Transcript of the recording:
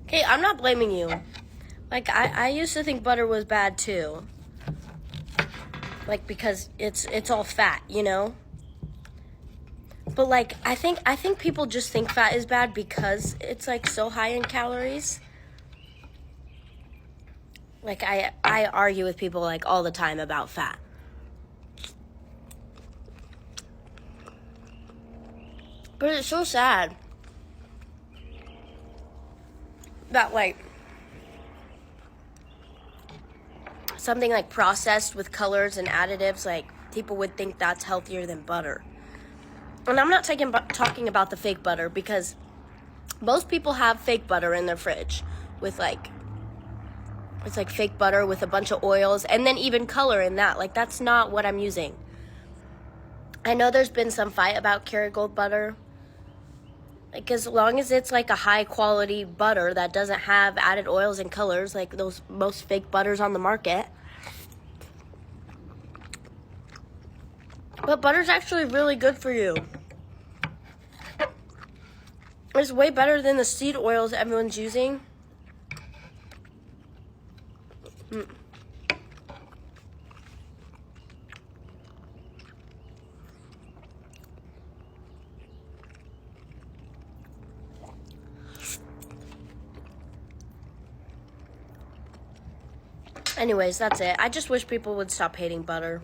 Okay, I'm not blaming you. Like, I used to think butter was bad too. Like, because it's all fat, you know? But like, I think people just think fat is bad because it's like so high in calories. Like, I argue with people like all the time about fat. But it's so sad that like something like processed with colors and additives, like people would think that's healthier than butter. And I'm not talking about the fake butter, because most people have fake butter in their fridge with like, it's like fake butter with a bunch of oils and then even color in that. Like, that's not what I'm using. I know there's been some fight about Kerrygold butter. Like, as long as it's like a high quality butter that doesn't have added oils and colors like those most fake butters on the market. But butter's actually really good for you. It's way better than the seed oils everyone's using. Anyways, that's it. I just wish people would stop hating butter.